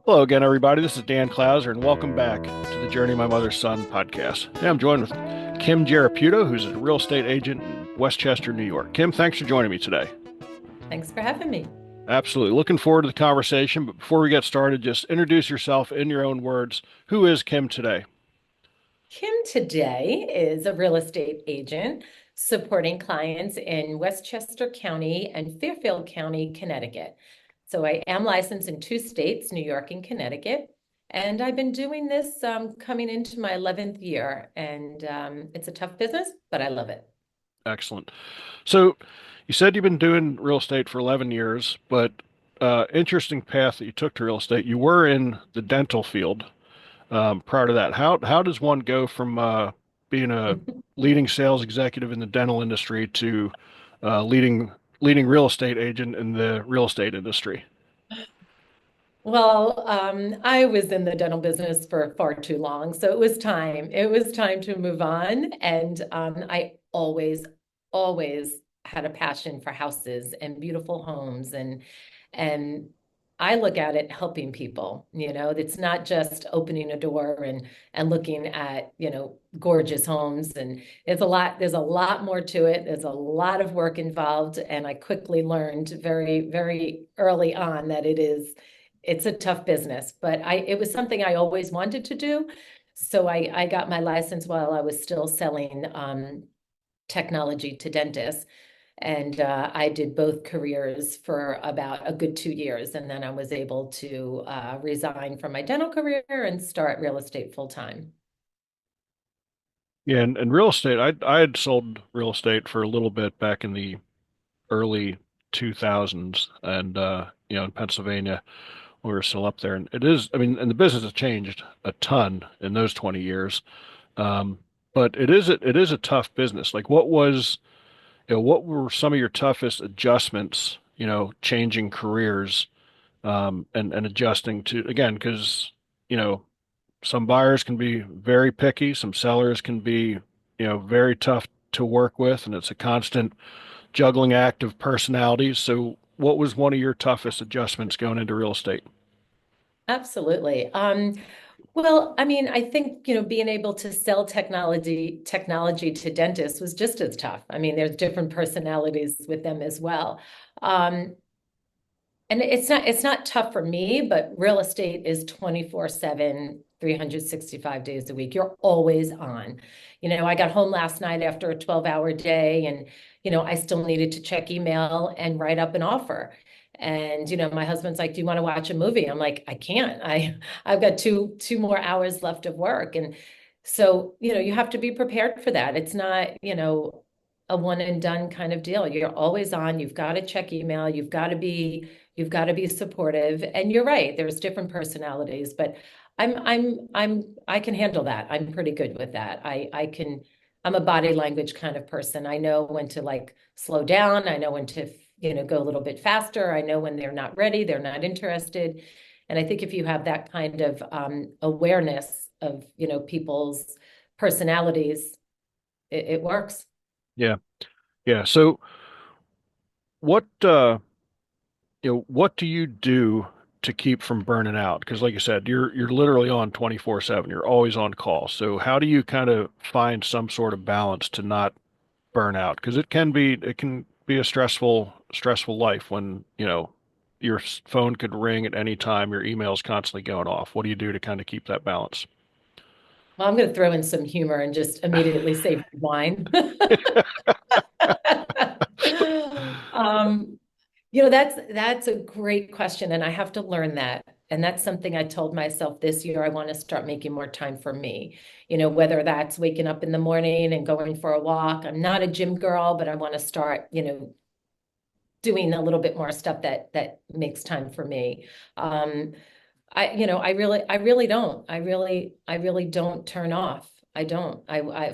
Hello again, everybody. This is Dan Clouser, and welcome back to the Journey My Mother's Son podcast. Today I'm joined with Kim Giarraputo, who's a real estate agent in Westchester, New York. Kim, thanks for joining me today. Thanks for having me. Absolutely. Looking forward to the conversation, but before we get started, just introduce yourself in your own words. Who is Kim today? Kim today is a real estate agent supporting clients in Westchester County and Fairfield County, Connecticut. So I am licensed in two states, New York and Connecticut. And I've been doing this coming into my 11th year. And it's a tough business, but I love it. Excellent. So, you said you've been doing real estate for 11 years, but interesting path that you took to real estate. You were in the dental field prior to that. How does one go from being a leading sales executive in the dental industry to leading real estate agent in the real estate industry? Well, I was in the dental business for far too long, so it was time. It was time to move on. And I always had a passion for houses and beautiful homes, and I look at it helping people. It's not just opening a door and looking at, gorgeous homes. And there's a lot more to it. There's a lot of work involved, and I quickly learned very, very early on that it's a tough business, but it was something I always wanted to do. So I got my license while I was still selling technology to dentists. And I did both careers for about a good 2 years. And then I was able to resign from my dental career and start real estate full time. Yeah, and real estate, I had sold real estate for a little bit back in the early 2000s, and in Pennsylvania. We were still up there, and it is, I mean, and the business has changed a ton in those 20 years. Um, but it is a tough business. Like, what were some of your toughest adjustments, changing careers, and adjusting to, again, because, you know, some buyers can be very picky, some sellers can be, very tough to work with, and it's a constant juggling act of personalities. So what was one of your toughest adjustments going into real estate? Absolutely. Well, I mean, I think, being able to sell technology to dentists was just as tough. I mean, there's different personalities with them as well. Um, And it's not tough for me, but real estate is 24/7, 365 days a week. You're always on. I got home last night after a 12-hour day, and I still needed to check email and write up an offer. And my husband's like, "Do you want to watch a movie?" I'm like, "I can't. I've got two more hours left of work." And so, you have to be prepared for that. It's not, a one and done kind of deal. You're always on. You've got to check email. You've got to be supportive. And you're right, there's different personalities, but I can handle that. I'm pretty good with that. I'm a body language kind of person. I know when to like slow down. I know when to, go a little bit faster. I know when they're not ready, they're not interested. And I think if you have that kind of awareness of, people's personalities, it works. Yeah. Yeah. So what what do you do to keep from burning out? Because like you said, you're literally on 24/7. You're always on call. So how do you kind of find some sort of balance to not burn out? Because it can be a stressful life when, your phone could ring at any time, your email's constantly going off. What do you do to kind of keep that balance? Well, I'm going to throw in some humor and just immediately say wine. Um, that's a great question, and I have to learn that. And that's something I told myself this year. I want to start making more time for me. Whether that's waking up in the morning and going for a walk. I'm not a gym girl, but I want to start, doing a little bit more stuff that makes time for me. I really don't. I really don't turn off. I don't.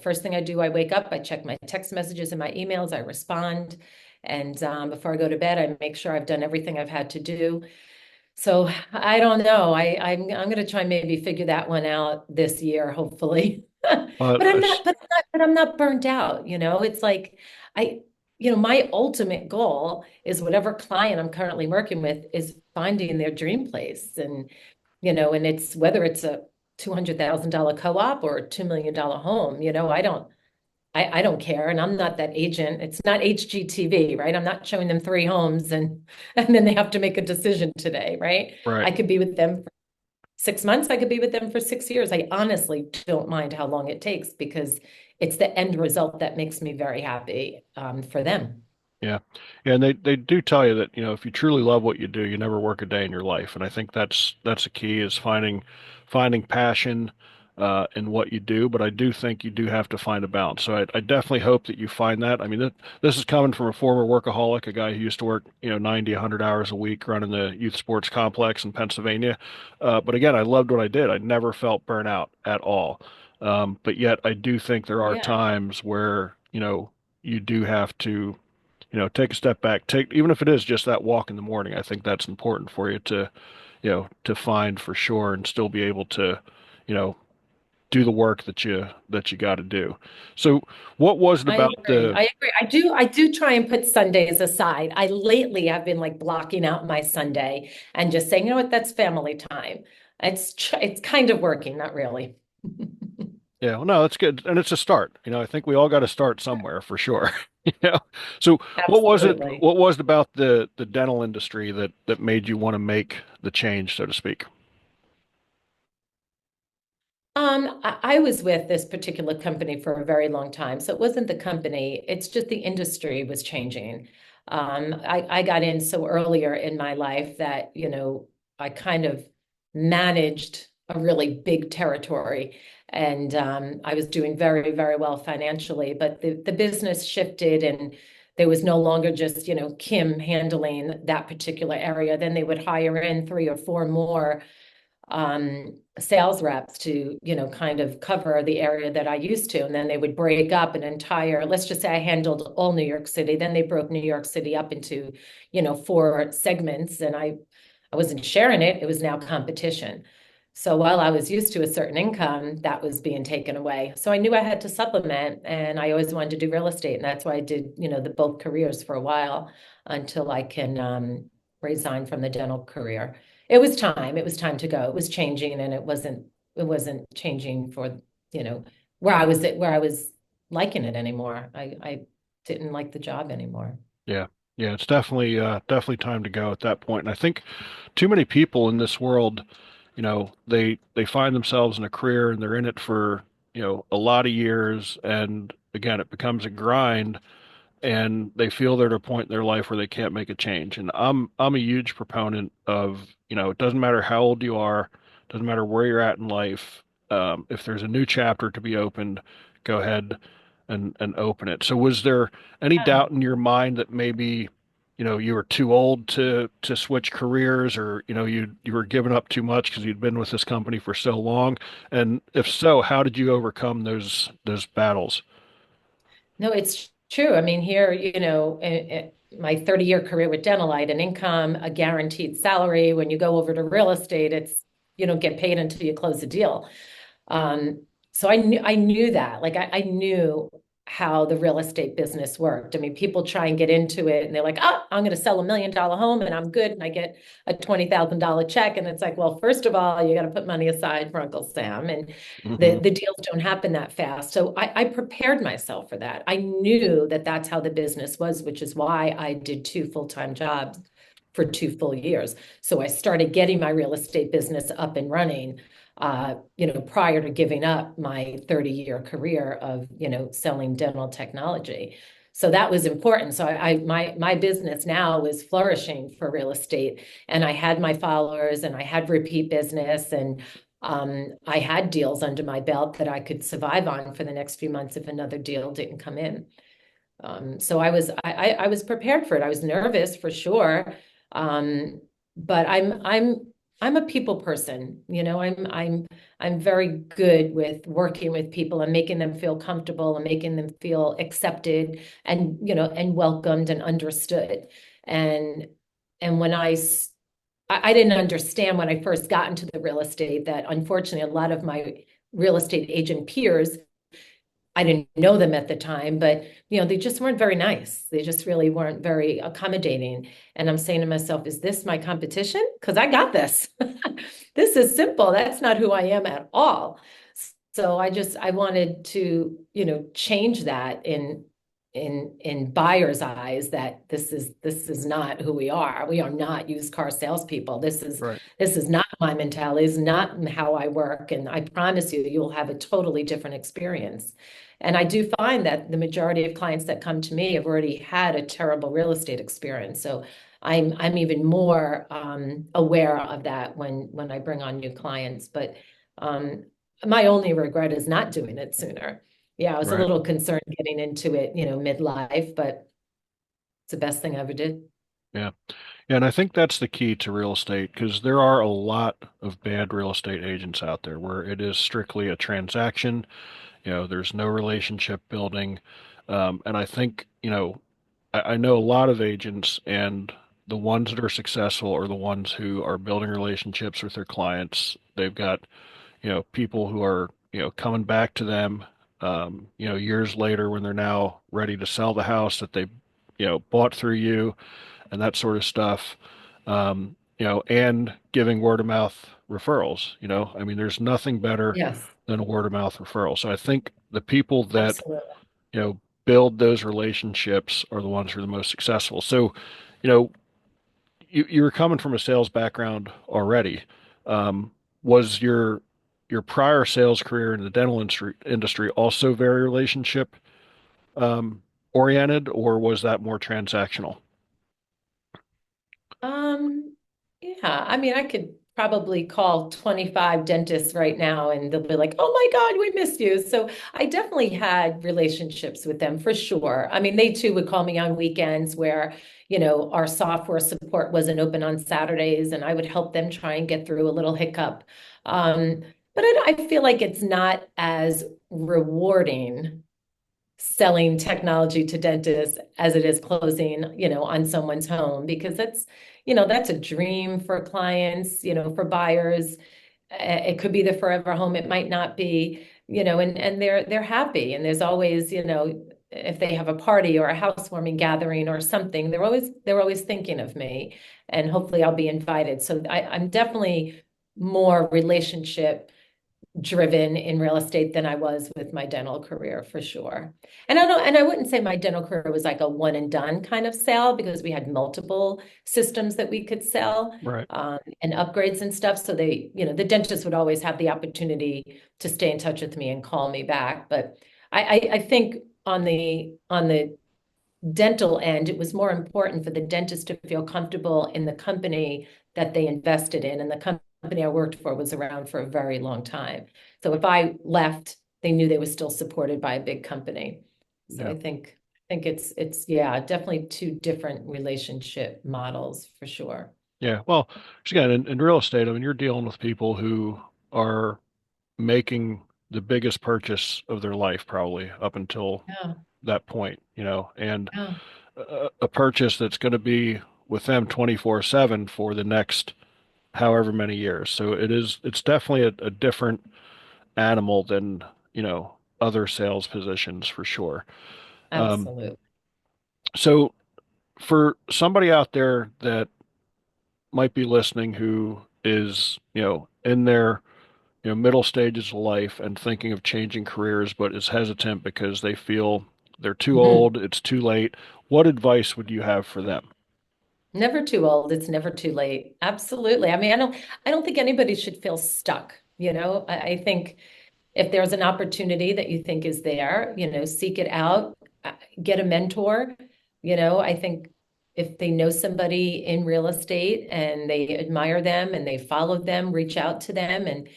First thing I do, I wake up, I check my text messages and my emails, I respond. And before I go to bed, I make sure I've done everything I've had to do. So I don't know. I'm gonna try and maybe figure that one out this year, hopefully. Uh, But I'm not burnt out, It's like I, my ultimate goal is whatever client I'm currently working with is finding their dream place. And and it's whether it's a $200,000 co-op or a $2 million home, I don't care. And I'm not that agent. It's not HGTV, right? I'm not showing them three homes and then they have to make a decision today, right? Right. I could be with them for 6 months. I could be with them for 6 years. I honestly don't mind how long it takes because it's the end result that makes me very happy for them. Yeah. Yeah, and they do tell you that, if you truly love what you do, you never work a day in your life. And I think that's a key is finding passion in what you do, but I do think you do have to find a balance. So I definitely hope that you find that. I mean, this is coming from a former workaholic, a guy who used to work, 90, 100 hours a week running the youth sports complex in Pennsylvania. But again, I loved what I did. I never felt burnout at all. But yet I do think there are Yeah. times where, you do have to take a step back, even if it is just that walk in the morning. I think that's important for you to find for sure and still be able to, you know, do the work that you got to do. So what was it I about agree. the, I agree. I do try and put Sundays aside. I lately have been like blocking out my Sunday and just saying, you know what, that's family time. It's kind of working, not really. yeah, well, no, that's good. And it's a start. I think we all got to start somewhere for sure. You know, so Absolutely. what was it about the dental industry that made you want to make the change, so to speak? I was with this particular company for a very long time, so it wasn't the company, it's just the industry was changing. I got in so earlier in my life that, I kind of managed a really big territory and I was doing very, very well financially, but the business shifted and there was no longer just, Kim handling that particular area. Then they would hire in three or four more sales reps to, kind of cover the area that I used to. And then they would break up an entire, let's just say I handled all New York City. Then they broke New York City up into, four segments. And I wasn't sharing it. It was now competition. So while I was used to a certain income, that was being taken away. So I knew I had to supplement and I always wanted to do real estate. And that's why I did, the both careers for a while until I can resign from the dental career. It was time to go. It was changing and it wasn't changing for, where I was liking it anymore. I didn't like the job anymore. Yeah. Yeah, it's definitely time to go at that point. And I think too many people in this world, they find themselves in a career and they're in it for, a lot of years and again, it becomes a grind and they feel they're at a point in their life where they can't make a change. And I'm a huge proponent of, it doesn't matter how old you are, doesn't matter where you're at in life. If there's a new chapter to be opened, go ahead and open it. So was there any Yeah. doubt in your mind that maybe, you were too old to switch careers or, you were giving up too much because you'd been with this company for so long? And if so, how did you overcome those battles? No, it's true. I mean, here, my 30-year career with Dentalite, an income, a guaranteed salary. When you go over to real estate, it's you don't get paid until you close the deal. Um, so I knew that. Like I knew how the real estate business worked. I mean, people try and get into it and they're like, oh, I'm going to sell $1 million home and I'm good. And I get a $20,000 check. And it's like, well, first of all, you got to put money aside for Uncle Sam. And Hmm. the deals don't happen that fast. So I prepared myself for that. I knew that that's how the business was, which is why I did two full-time jobs for 2 full years. So I started getting my real estate business up and running prior to giving up my 30-year career of, selling dental technology. So that was important. So my business now was flourishing for real estate, and I had my followers, and I had repeat business, and I had deals under my belt that I could survive on for the next few months if another deal didn't come in. So I was prepared for it. I was nervous for sure. Um, but I'm a people person, I'm very good with working with people and making them feel comfortable and making them feel accepted and and welcomed and understood. And and when I didn't understand when I first got into the real estate that unfortunately a lot of my real estate agent peers I didn't know them at the time, but they just weren't very nice. They just really weren't very accommodating. And I'm saying to myself, is this my competition? Because I got this. This is simple. That's not who I am at all. So I wanted to, change that in buyers' eyes, that this is not who we are. We are not used car salespeople. This is Right. this is not my mentality, is not how I work. And I promise you, you'll have a totally different experience. And I do find that the majority of clients that come to me have already had a terrible real estate experience. So I'm even more aware of that when I bring on new clients. But um, my only regret is not doing it sooner. Yeah, I was a Right. little concerned getting into it, midlife, but it's the best thing I ever did. Yeah. Yeah, and I think that's the key to real estate because there are a lot of bad real estate agents out there where it is strictly a transaction. There's no relationship building. And I think, I know a lot of agents, and the ones that are successful are the ones who are building relationships with their clients. They've got, people who are, coming back to them, years later when they're now ready to sell the house that they, bought through you and that sort of stuff. And giving word of mouth referrals. I mean, there's nothing better Yes, than a word of mouth referral. So I think the people that, absolutely. build those relationships are the ones who are the most successful. So, you know, you were coming from a sales background already. Was your prior sales career in the dental industry also very relationship um, oriented, or was that more transactional? Um, yeah, I mean, I could probably call 25 dentists right now and they'll be like, "Oh my God, we missed you." So I definitely had relationships with them for sure. I mean, they too would call me on weekends where, our software support wasn't open on Saturdays, and I would help them try and get through a little hiccup. Um, but I feel like it's not as rewarding selling technology to dentists as it is closing, on someone's home, because that's a dream for clients, for buyers. It could be the forever home. It might not be, and they're happy. And there's always, if they have a party or a housewarming gathering or something, they're always thinking of me, and hopefully I'll be invited. So I'm definitely more relationship driven in real estate than I was with my dental career for sure. And I wouldn't say my dental career was like a one and done kind of sale, because we had multiple systems that we could sell, Right. and upgrades and stuff. So the dentist would always have the opportunity to stay in touch with me and call me back. But I think on the dental end, it was more important for the dentist to feel comfortable in the company that they invested in. And the company I worked for was around for a very long time. So if I left, they knew they were still supported by a big company. So Yeah. I think it's yeah, definitely two different relationship models for sure. Yeah. Well, just again, in real estate, I mean, you're dealing with people who are making the biggest purchase of their life probably up until Yeah, that point, and yeah, a purchase that's going to be with them 24/7 for the next however many years. So it's definitely a different animal than, other sales positions for sure. Um, absolutely. so for somebody out there that might be listening who is, in their, middle stages of life and thinking of changing careers, but is hesitant because they feel they're too Mhm. old, it's too late, what advice would you have for them? Never too old. It's never too late. Absolutely. I mean, I don't think anybody should feel stuck. I think if there's an opportunity that you think is there, seek it out, get a mentor. I think if they know somebody in real estate and they admire them and they follow them, reach out to them. And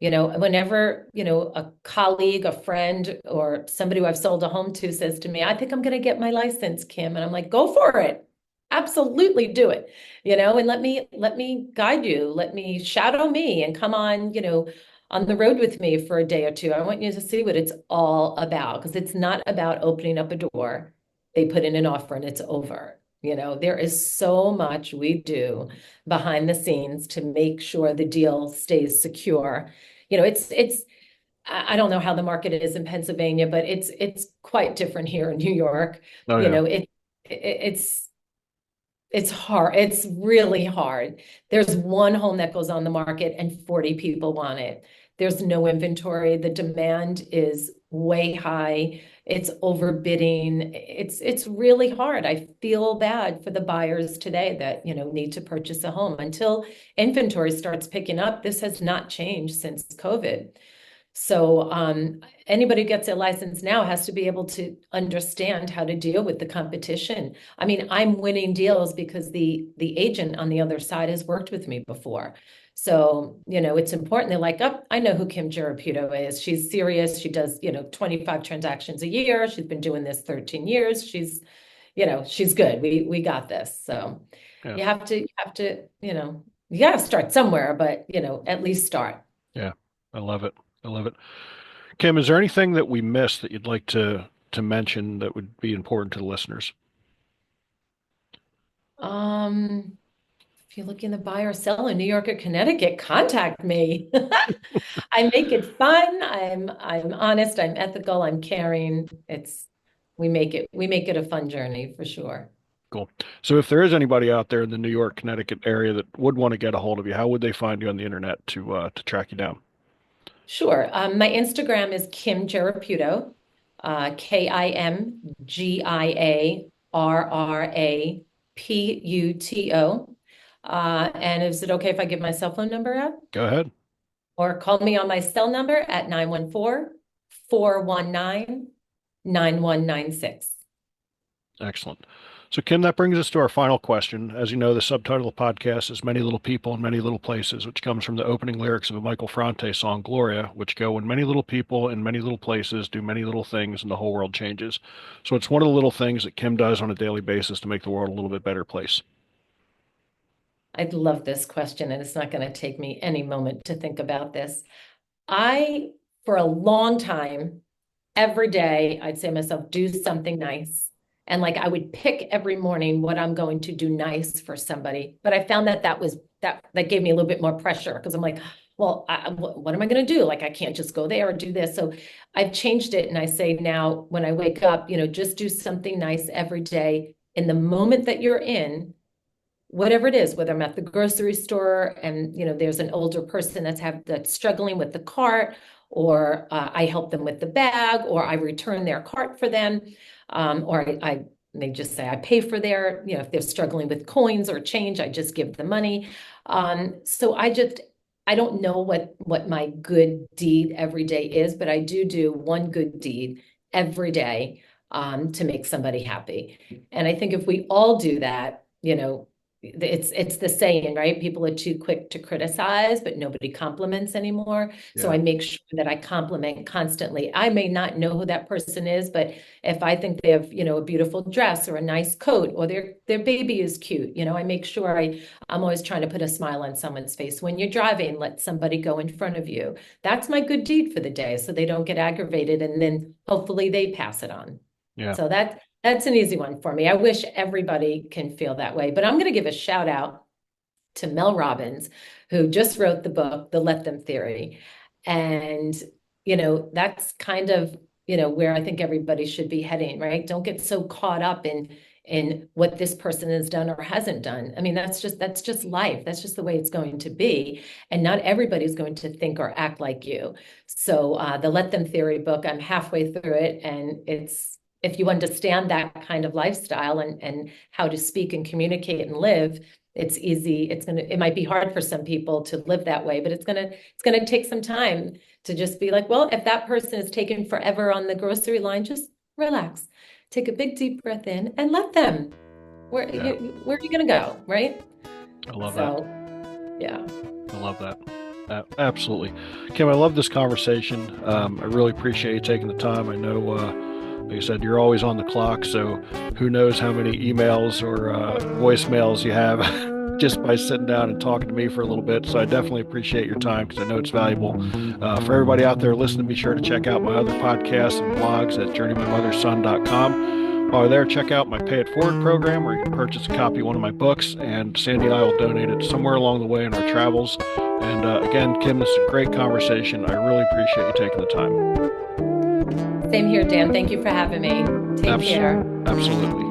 whenever, a colleague, a friend, or somebody who I've sold a home to says to me, "I think I'm going to get my license, Kim." And I'm like, "Go for it. Absolutely do it." And let me guide you. Let me shadow me and come on the road with me for a day or two. I want you to see what it's all about, because it's not about opening up a door. They put in an offer and it's over. There is so much we do behind the scenes to make sure the deal stays secure. It's I don't know how the market is in Pennsylvania, but it's quite different here in New York. Oh You yeah, know, it's it's hard. It's really hard. There's one home that goes on the market and 40 people want it. There's no inventory. The demand is way high. It's overbidding. It's really hard. I feel bad for the buyers today that, need to purchase a home. Until inventory starts picking up, this has not changed since COVID. So anybody who gets a license now has to be able to understand how to deal with the competition. I mean, I'm winning deals because the agent on the other side has worked with me before. So, it's important. They're like, oh, I know who Kim Giarraputo is. She's serious. She does, 25 transactions a year. She's been doing this 13 years. She's good. We got this. So yeah, you got to start somewhere, but, at least start. yeah. I love it. I love it. Kim, is there anything that we missed that you'd like to mention that would be important to the listeners? Um, if you're looking to buy or sell in New York or Connecticut, contact me. I make it fun. I'm honest, I'm ethical, I'm caring. We make it a fun journey for sure. Cool. So if there is anybody out there in the New York, Connecticut area that would want to get a hold of you, how would they find you on the internet to track you down? Sure. My Instagram is Kim Giarraputo, KimGiarraputo. And is it okay if I give my cell phone number out? Go ahead. Or call me on my cell number at 914-419-9196. Excellent. So, Kim, that brings us to our final question. As you know, the subtitle of the podcast is Many Little People in Many Little Places, which comes from the opening lyrics of a Michael Franti song, Gloria, which go, when many little people in many little places do many little things and the whole world changes. So it's one of the little things that Kim does on a daily basis to make the world a little bit better place. I love this question, and it's not going to take me any moment to think about this. I, for a long time, every day, I'd say to myself, do something nice. And like I would pick every morning what I'm going to do nice for somebody. But I found that gave me a little bit more pressure because I'm like, well, what am I going to do? Like I can't just go there or do this. So I've changed it, and I say now when I wake up, just do something nice every day in the moment that you're in, whatever it is, whether I'm at the grocery store and there's an older person that's struggling with the cart, or I help them with the bag, or I return their cart for them, or I may just say I pay for their, if they're struggling with coins or change, I just give the money. So I don't know what my good deed every day is, but I do one good deed every day to make somebody happy. And I think if we all do that, it's the saying, right? People are too quick to criticize, but nobody compliments anymore. So Yeah. I make sure that I compliment constantly. I may not know who that person is, but if I think they have, a beautiful dress or a nice coat, or their baby is cute, I make sure I'm always trying to put a smile on someone's face. When you're driving, let somebody go in front of you. That's my good deed for the day, so they don't get aggravated, and then hopefully they pass it on. Yeah. So that's an easy one for me. I wish everybody can feel that way, but I'm going to give a shout out to Mel Robbins, who just wrote the book, The Let Them Theory. And, that's kind of, where I think everybody should be heading, right? Don't get so caught up in what this person has done or hasn't done. I mean, that's just life. That's just the way it's going to be. And not everybody's going to think or act like you. So the Let Them Theory book, I'm halfway through it, and if you understand that kind of lifestyle and how to speak and communicate and live, it's easy. It might be hard for some people to live that way, but it's gonna take some time to just be like, well, if that person is taking forever on the grocery line, just relax, take a big deep breath in, and let them. Yeah. Where are you gonna go, right? I love that. So, yeah. I love that. Absolutely. Kim, I love this conversation. I really appreciate you taking the time. I know, like I said, you're always on the clock, so who knows how many emails or voicemails you have just by sitting down and talking to me for a little bit. So I definitely appreciate your time because I know it's valuable. For everybody out there listening, be sure to check out my other podcasts and blogs at journeymymotherson.com. While you're there, check out my Pay It Forward program where you can purchase a copy of one of my books, and Sandy and I will donate it somewhere along the way in our travels. And again, Kim, this is a great conversation. I really appreciate you taking the time. Same here, Dan. Thank you for having me. Take Abs- care. Absolutely.